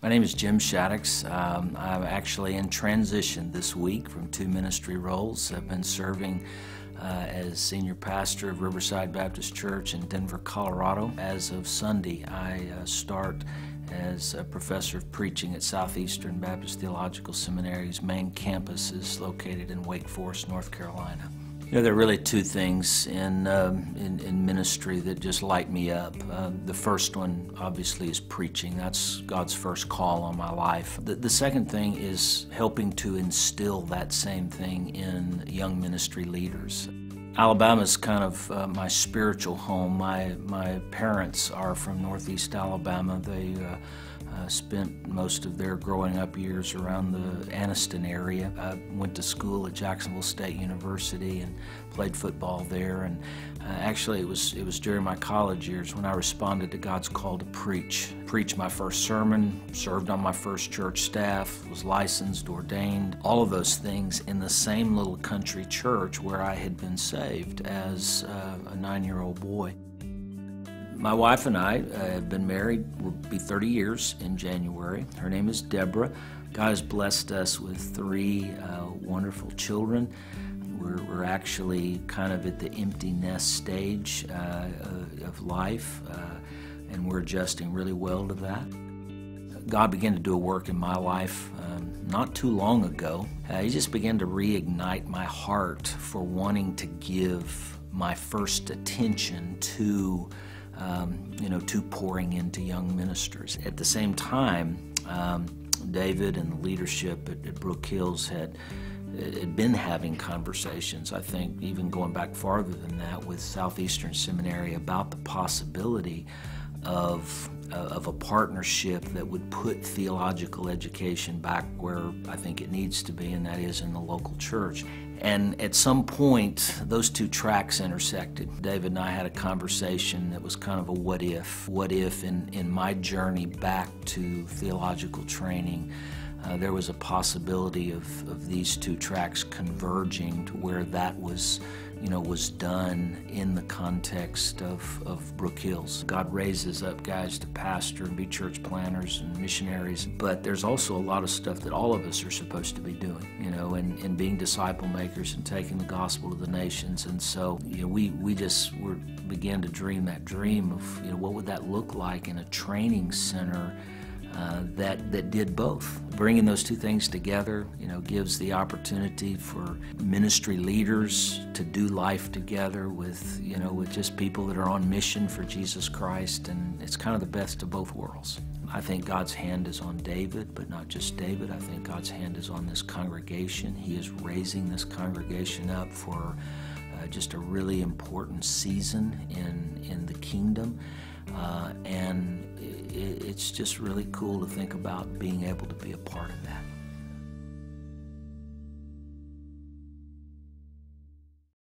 My name is Jim Shaddix. I'm actually in transition this week from two ministry roles. I've been serving as senior pastor of Riverside Baptist Church in Denver, Colorado. As of Sunday, I start as a professor of preaching at Southeastern Baptist Theological Seminary's main campus is located in Wake Forest, North Carolina. You know, there are really two things in ministry that just light me up. The first one, obviously, is preaching. That's God's first call on my life. The second thing is helping to instill that same thing in young ministry leaders. Alabama is kind of my spiritual home. My parents are from Northeast Alabama. They spent most of their growing up years around the Anniston area. I went to school at Jacksonville State University and played football there. And actually, it was during my college years when I responded to God's call to preach. Preached my first sermon, served on my first church staff, was licensed, ordained, all of those things in the same little country church where I had been saved as a 9-year-old boy. My wife and I have been married, we'll be 30 years in January. Her name is Deborah. God has blessed us with 3 wonderful children. We're actually kind of at the empty nest stage of life, and we're adjusting really well to that. God began to do a work in my life not too long ago. He just began to reignite my heart for wanting to give my first attention to to pouring into young ministers. At the same time, David and the leadership at Brook Hills had been having conversations, I think even going back farther than that, with Southeastern Seminary about the possibility of a partnership that would put theological education back where I think it needs to be, and that is in the local church. And at some point, those two tracks intersected. David and I had a conversation that was kind of a what if. What if in my journey back to theological training, there was a possibility of these two tracks converging to where that was done in the context of Brook Hills. God raises up guys to pastor and be church planners and missionaries, but there's also a lot of stuff that all of us are supposed to be doing, and being disciple makers and taking the gospel to the nations. And so, we began to dream that dream of, what would that look like in a training center that did both. Bringing those two things together, gives the opportunity for ministry leaders to do life together with just people that are on mission for Jesus Christ, and it's kind of the best of both worlds. I think God's hand is on David, but not just David. I think God's hand is on this congregation. He is raising this congregation up for just a really important season in the kingdom, and it's just really cool to think about being able to be a part of that.